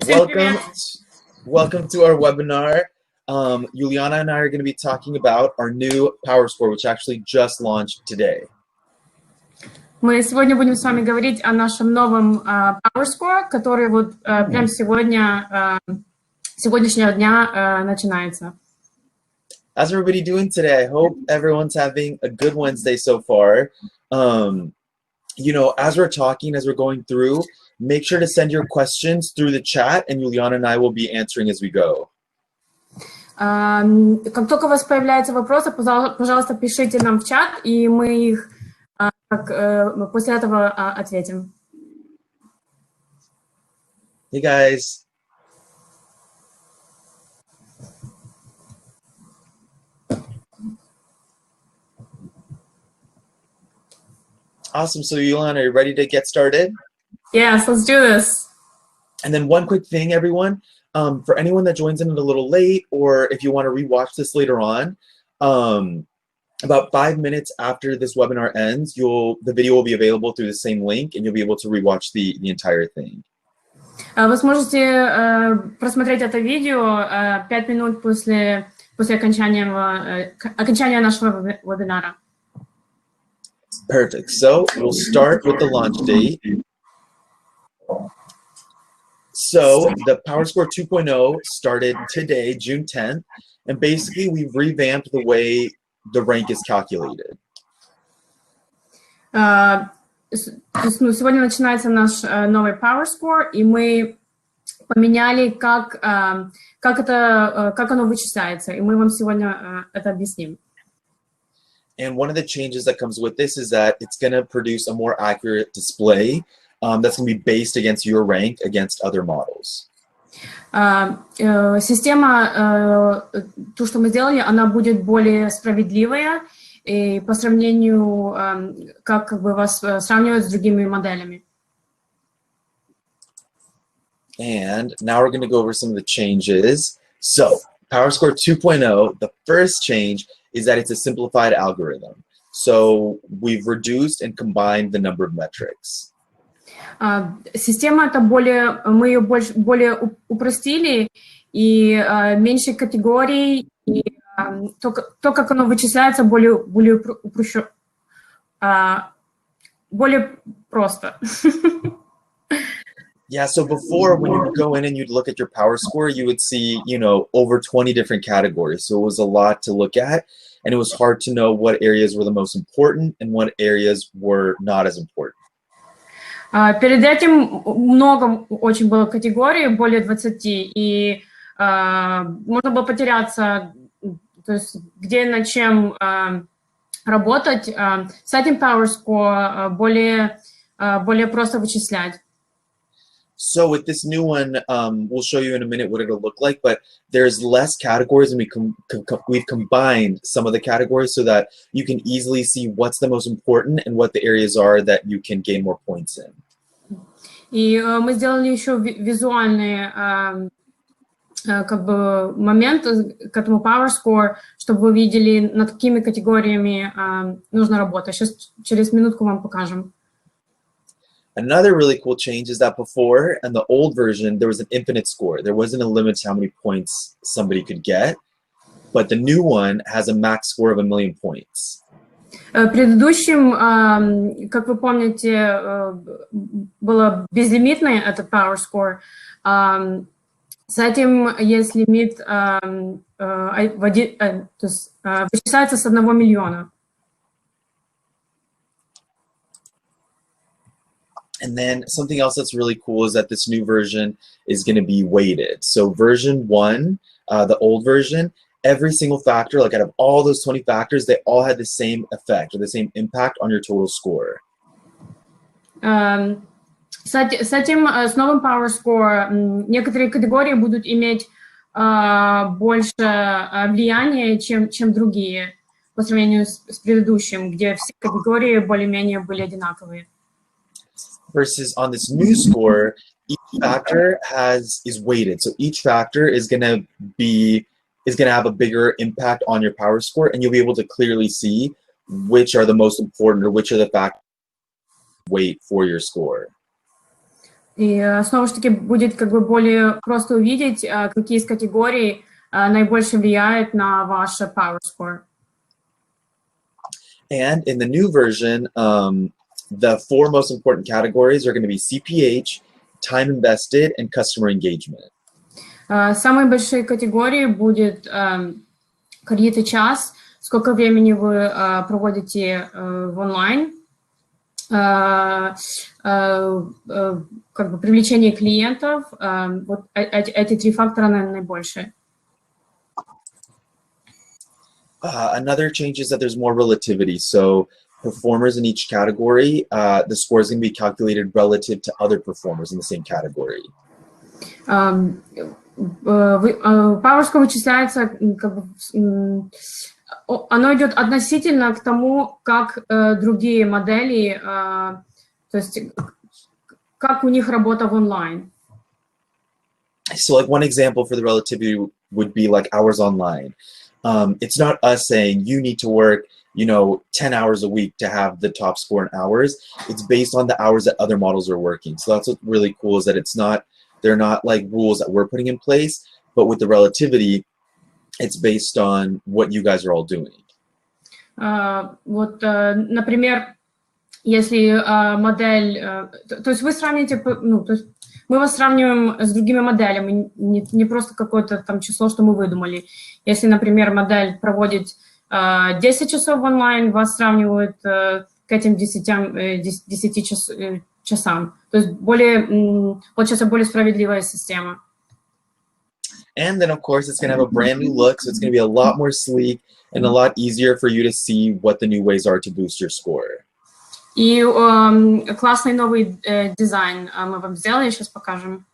Welcome, welcome to our webinar. Juliana and I are going to be talking about our new Powerscore, which actually just launched today. Мы сегодня будем с вами говорить о нашем новом Powerscore, который вот прямо сегодняшнего дня начинается. How's everybody doing today? I hope everyone's having a good Wednesday so far. You know, as we're talking, as we're going through, make sure to send your questions through the chat, and Juliana and I will be answering as we go. Как только у вас появляются вопросы, пожалуйста, пишите нам в чат, и мы их после этого ответим. Hey guys. Awesome. So Juliana, are you ready to get started? Yes, let's do this. And then one quick thing, everyone. For anyone that joins in a little late, or if you want to rewatch this later on, about 5 minutes after this webinar ends, the video will be available through the same link, and you'll be able to rewatch the entire thing. Вы сможете просмотреть это видео 5 минут после окончания нашего вебинара. Perfect. So we'll start with the launch date. So the Powerscore 2.0 started today, June 10th, and basically we've revamped the way the rank is calculated. Сегодня начинается наш новый Powerscore, и мы поменяли, как оно вычисляется, и мы вам сегодня это объясним. And one of the changes that comes with this is that it's going to produce a more accurate display that's going to be based against your rank against other models. Система, то, что мы сделали, она будет более справедливая и по сравнению, как бы вас сравнивать с другими моделями. And now we're going to go over some of the changes. So, Powerscore 2.0, the first change is that it's a simplified algorithm. So we've reduced and combined the number of metrics. Система мы ее более упростили, и меньше категорий, и то, как оно вычисляется, более просто. Yeah, so before, when you would go in and you'd look at your Powerscore, you would see, you know, over 20 different categories. So it was a lot to look at, and it was hard to know what areas were the most important and what areas were not as important. Перед этим много очень было категорий, более 20, и можно было потеряться, то есть где над чем работать. С этим Powerscore более просто вычислять. So with this new one, we'll show you in a minute what it'll look like, but there's less categories, and we've combined some of the categories so that you can easily see what's the most important and what the areas are that you can gain more points in. И мы сделали еще визуальный как бы момент к этому Powerscore, чтобы вы видели, над какими категориями нужно работать. Сейчас через минутку вам покажем. Another really cool change is that before, in the old version, there was an infinite score. There wasn't a limit to how many points somebody could get, but the new one has a max score of 1,000,000 points. Предыдущим, как вы помните, было безлимитный этот Powerscore. С этим есть лимит, то есть вычисляется с 1 миллиона. And then something else that's really cool is that this new version is going to be weighted. So version 1, the old version, every single factor, like out of all those 20 factors, they all had the same effect or the same impact on your total score. С новым Powerscore некоторые категории будут иметь больше влияния, чем другие, по сравнению с предыдущим, где все категории более-менее были одинаковые. Versus on this new score, each factor is weighted. So each factor is going to have a bigger impact on your Powerscore, and you'll be able to clearly see which are the most important or which are the factors weight for your score. И снова же таки будет как бы более просто увидеть, какие из категорий наибольше влияют на ваш Powerscore. And in the new version, the 4 most important categories are going to be CPH, time invested, and customer engagement. Самые большие категории будет кредит и час, сколько времени вы проводите в онлайн, как бы привлечение клиентов, вот эти 3 фактора, наверное, наибольшие. Another change is that there's more relativity. So performers in each category, the score is going to be calculated relative to other performers in the same category. Powerscore вычисляется, как бы, оно идет относительно к тому, как другие модели, то есть как у них работа в онлайн. So like one example for the relativity would be like hours online. It's not us saying you need to work, 10 hours a week to have the top score in hours. It's based on the hours that other models are working. So that's what's really cool, is that they're not like rules that we're putting in place, but with the relativity, it's based on what you guys are all doing. Вот, например, если модель, то есть вы сравните, то есть мы вас сравниваем с другими моделями, не просто какое-то там число, что мы выдумали. Если, например, модель проводит 10 часов в онлайн, вас сравнивают к этим 10 часам. То есть получается более справедливая система. And then, of course, it's going to have a brand new look, so it's going to be a lot more sleek and a lot easier for you to see what the new ways are to boost your score. И классный новый дизайн мы вам сделали, сейчас покажем.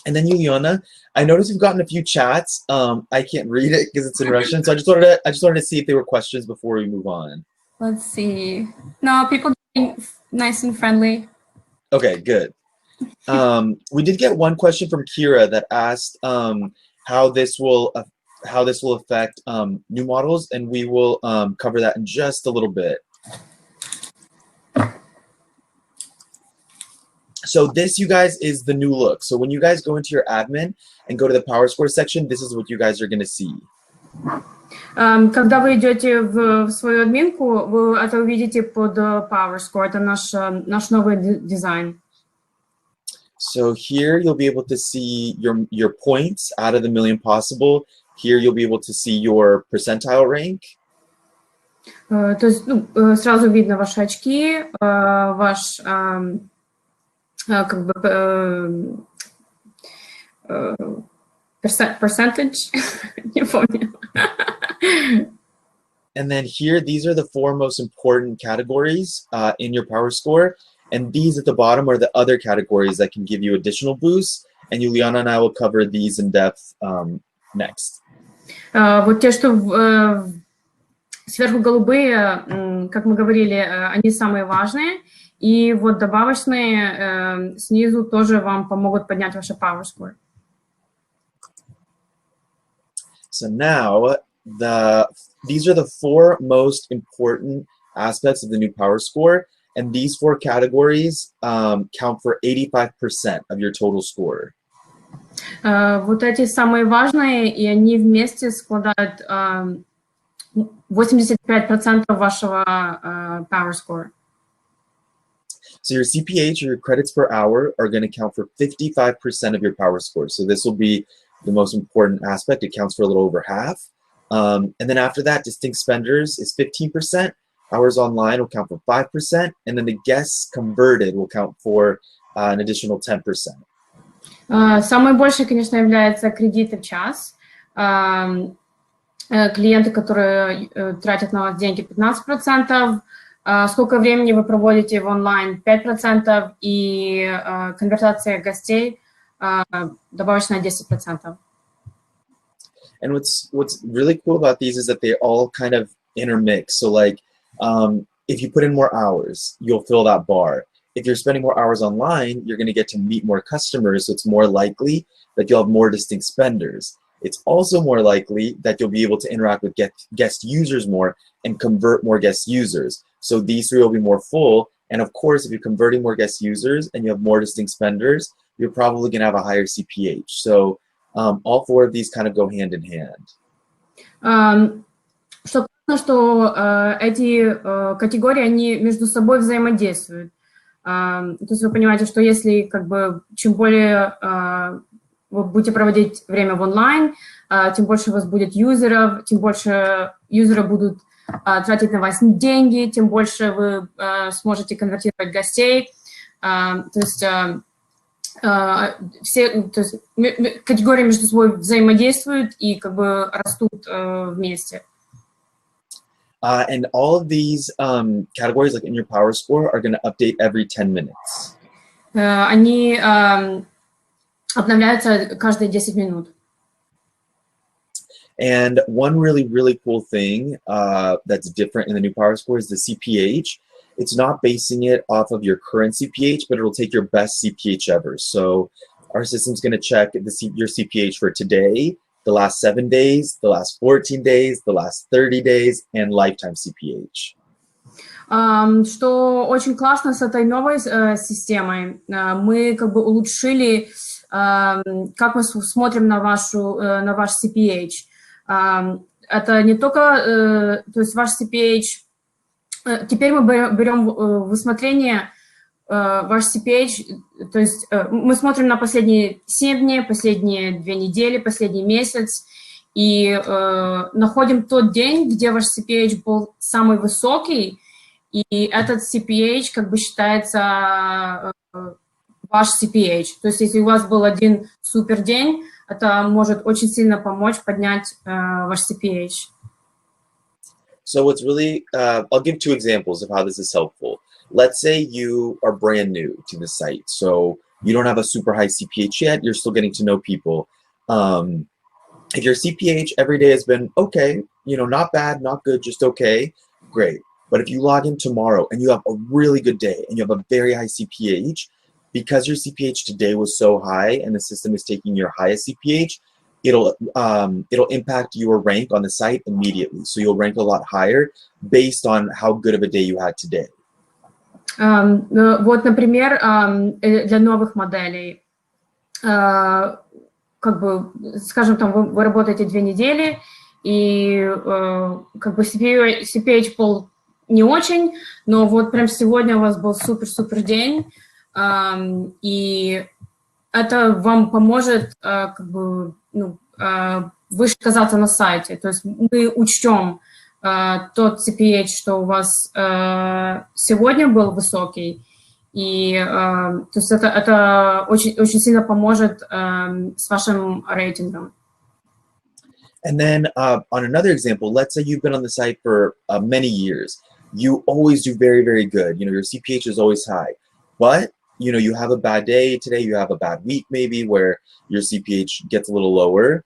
And then, Yuliana, I noticed you've gotten a few chats. I can't read it because it's in Russian, so I just wanted to see if there were questions before we move on. Let's see. No, people are nice and friendly. Okay, good. We did get one question from Kira that asked how this will affect new models, and we will cover that in just a little bit. So this, you guys, is the new look. So when you guys go into your admin and go to the Powerscore section, this is what you guys are going to see. Когда вы идете в свою админку, вы это увидите под Powerscore. Это наш новый дизайн. So here you'll be able to see your points out of the million possible. Here you'll be able to see your percentile rank. То есть сразу видно ваши очки, ваш как бы percentage, не помню. And then here, these are the 4 most important categories in your Powerscore. And these at the bottom are the other categories that can give you additional boosts. And Juliana and I will cover these in depth next. Вот те, что сверху голубые, как мы говорили, они самые важные. И вот добавочные снизу тоже вам помогут поднять ваше Powerscore. So now, these are the 4 most important aspects of the new Powerscore. And these 4 categories count for 85% of your total score. Вот эти самые важные, и они вместе складывают 85% вашего Powerscore. So your CPH, or your credits per hour, are going to count for 55% of your Powerscore. So this will be the most important aspect. It counts for a little over half. And then after that, distinct spenders is 15%. Hours online will count for 5%. And then the guests converted will count for an additional 10%. Самое большее, конечно, является кредиты в час. Клиенты, которые тратят на вас деньги, 15%. Сколько времени вы проводите в онлайн, 5%. И конвертация гостей добавочная 10%. And what's really cool about these is that they all kind of intermix. So like, if you put in more hours, you'll fill that bar. If you're spending more hours online, you're going to get to meet more customers, so it's more likely that you'll have more distinct spenders. It's also more likely that you'll be able to interact with guest users more and convert more guest users. So these 3 will be more full, And of course, if you're converting more guest users and you have more distinct spenders, you're probably going to have a higher CPH. So all four of these kind of go hand in hand. Что классно, что эти категории, они между собой взаимодействуют. То есть вы понимаете, что если как бы чем более вы будете проводить время в онлайн, тем больше у вас будет юзеров, тем больше юзеры будут тратить на вас деньги, тем больше вы сможете конвертировать гостей. То есть категории между собой взаимодействуют и как бы растут вместе. And all of these categories, like in your Powerscore, are going to update every 10 minutes. Они обновляются каждые 10 минут. And one really, really cool thing that's different in the new Powerscore is the CPH. It's not basing it off of your current CPH, but it'll take your best CPH ever. So our system's going to check your CPH for today, the last 7 days, the last 14 days, the last 30 days, and lifetime CPH. Что очень классно с этой новой системой, мы как бы улучшили, как мы смотрим на ваш CPH. Это не только, то есть ваш CPH, теперь мы берем в усмотрение ваш CPH, то есть мы смотрим на последние 7 дней, последние 2 недели, последний месяц, и находим тот день, где ваш CPH был самый высокий, и этот CPH как бы считается ваш CPH. То есть если у вас был один супер день, это может очень сильно помочь поднять ваш CPH. So what's really, I'll give 2 examples of how this is helpful. Let's say you are brand new to the site, so you don't have a super high CPH yet, you're still getting to know people. If your CPH every day has been okay, not bad, not good, just okay, great. But if you log in tomorrow and you have a really good day and you have a very high CPH, because your CPH today was so high and the system is taking your highest CPH, it'll impact your rank on the site immediately. So you'll rank a lot higher based on how good of a day you had today. Вот, например, для новых моделей, как бы, скажем, там вы работаете 2 недели, и как бы CPH был не очень, но вот прям сегодня у вас был супер-супер день, и это вам поможет как бы, выше казаться на сайте. То есть мы учтем тот CPH, что у вас сегодня был высокий, и то есть это очень, очень сильно поможет с вашим рейтингом. And then on another example, let's say you've been on the site for many years. You always do very, very good. Your CPH is always high. But, you have a bad day today, you have a bad week maybe where your CPH gets a little lower.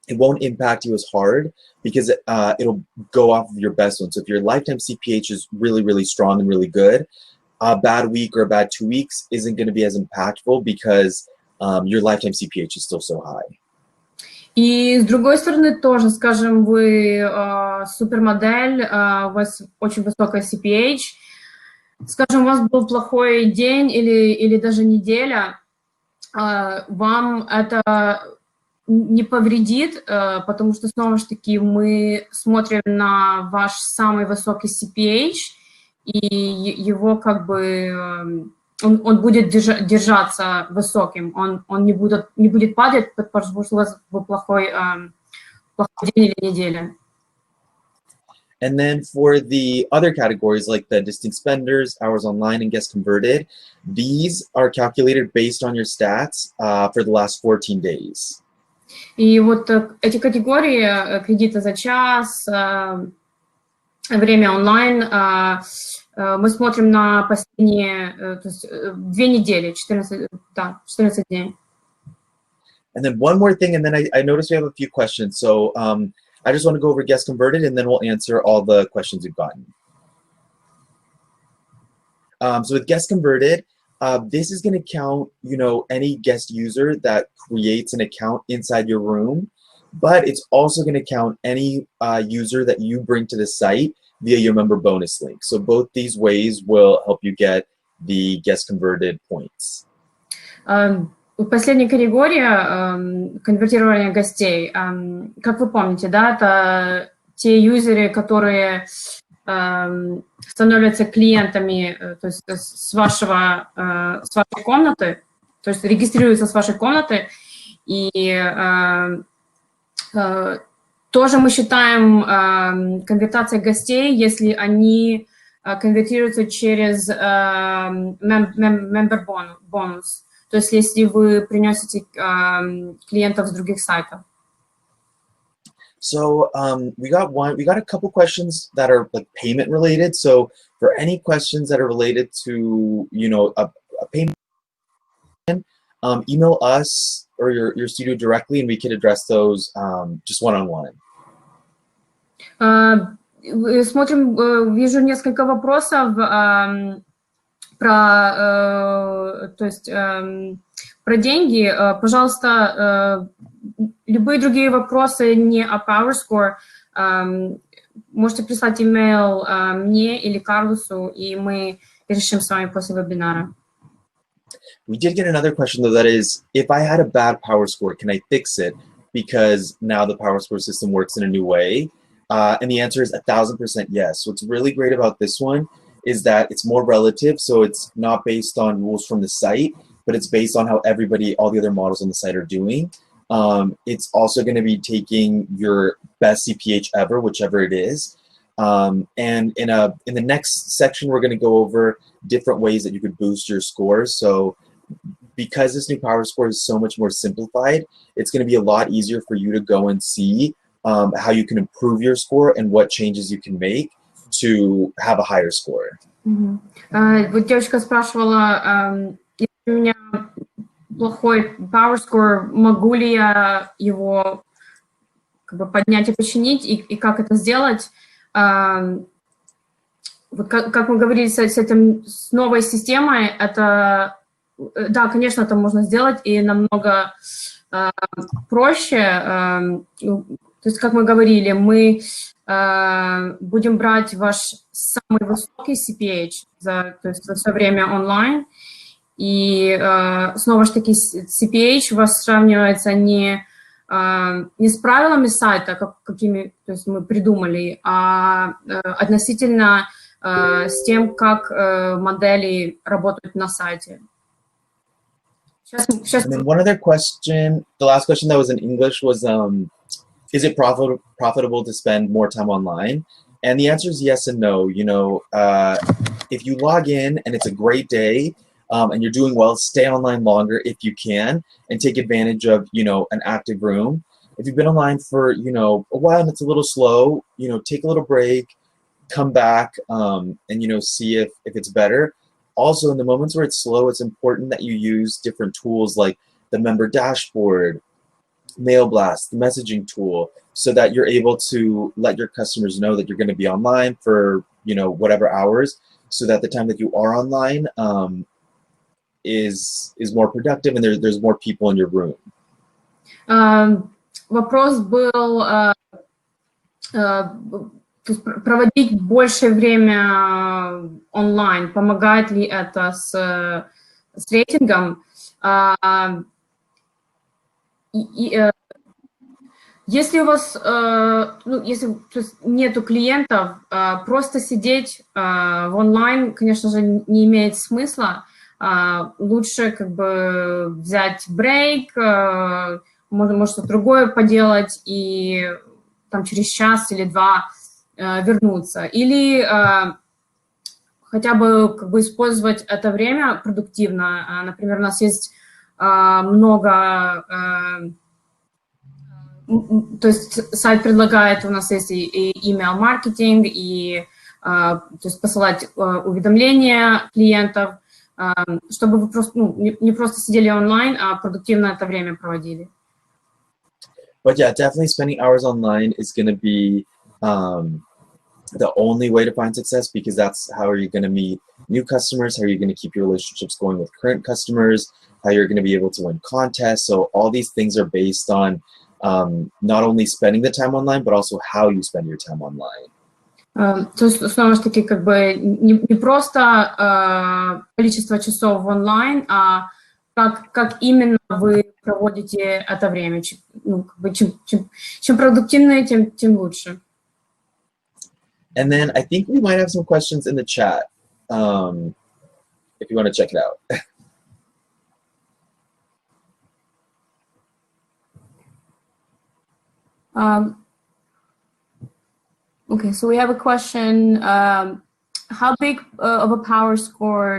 It won't impact you as hard because it'll go off of your best one. So if your lifetime CPH is really, really strong and really good, a bad week or a bad 2 weeks isn't going to be as impactful because your lifetime CPH is still so high. И с другой стороны тоже, скажем, вы супермодель, у вас очень высокая CPH, скажем, у вас был плохой день или даже неделя, вам это не повредит, потому что, снова же таки, мы смотрим на ваш самый высокий CPH, и его как бы... Он будет держаться высоким, он не будет падать, потому что у вас был плохой день или неделя. And then for the other categories like the distinct spenders, hours online, and guest converted, these are calculated based on your stats for the last 14 days. И вот эти категории, кредиты за час, время онлайн, мы смотрим на последние, то есть 2 недели, 14 дней. And then one more thing, and then I noticed we have a few questions. So I just want to go over guest converted, and then we'll answer all the questions we've gotten. So with guest converted, this is going to count, any guest user that creates an account inside your room. but it's also going to count any user that you bring to the site via your member bonus link. So both these ways will help you get the guest converted points. Последняя категория конвертирования гостей, как вы помните, да, это те юзеры, которые становятся клиентами, то есть с вашей комнаты, то есть регистрируются с вашей комнаты, и тоже мы считаем конвертацией гостей, если они конвертируются через member bonus. То есть если вы приносите клиентов с других сайтов. So we got a couple questions that are like payment related. So for any questions that are related to, you know, a payment, email us or your studio directly, and we can address those just one-on-one. Смотрим, вижу несколько вопросов про деньги. Пожалуйста, любые другие вопросы не о Powerscore, можете прислать имейл мне или Карлосу, и мы решим с вами после вебинара. We did get another question though, that is, if I had a bad Powerscore, can I fix it? Because now the Powerscore system works in a new way. And the answer is 1000% yes. What's really great about this one is that it's more relative, so it's not based on rules from the site, but it's based on how everybody, all the other models on the site are doing. It's also going to be taking your best CPH ever, whichever it is. And in the next section, we're going to go over different ways that you could boost your scores. So because this new Powerscore is so much more simplified, it's going to be a lot easier for you to go and see how you can improve your score and what changes you can make to have a higher score. Вот девочка спрашивала, если у меня плохой Powerscore, могу ли я его как бы поднять и починить, и как это сделать? Вот как мы говорили с новой системой, это, да, конечно, это можно сделать, и намного проще. То есть, как мы говорили, мы будем брать ваш самый высокий CPH то есть за все время онлайн. И снова же таки CPH у вас сравнивается не с правилами сайта, какими то есть мы придумали, а относительно с тем, как модели работают на сайте. And then one other question, the last question that was in English was, is it profitable to spend more time online? And the answer is yes and no. You know, if you log in and it's a great day and you're doing well, stay online longer if you can and take advantage of, you know, an active room. If you've been online for, you know, a while and it's a little slow, you know, take a little break, come back and, you know, see if it's better. Also, in the moments where it's slow, it's important that you use different tools like the member dashboard, Mail Blast, the messaging tool, so that you're able to let your customers know that you're going to be online for, you know, whatever hours, so that the time that you are online is more productive and there's more people in your room. Вопрос был проводить больше время онлайн. Помогает ли это с рейтингом? Если у вас если нету клиентов, просто сидеть в онлайн, конечно же, не имеет смысла. Лучше как бы взять брейк, может что-то другое поделать и там через час или два вернуться. Или хотя бы как бы использовать это время продуктивно. Например, у нас есть много, то есть сайт предлагает, у нас есть и email-маркетинг, и то есть посылать уведомления клиентов, чтобы вы просто, не просто сидели онлайн, а продуктивно это время проводили. But yeah, definitely spending hours online is going to be the only way to find success, because that's how you're going to meet new customers, how you're going to keep your relationships going with current customers, how you're going to be able to win contests. So all these things are based on not only spending the time online, but also how you spend your time online. То есть, снова же таки, как бы не просто количество часов в онлайн, а как именно вы проводите это время. Ну, как бы, чем продуктивнее, тем лучше. And then I think we might have some questions in the chat, if you want to check it out. Okay, so we have a question. How big of a Powerscore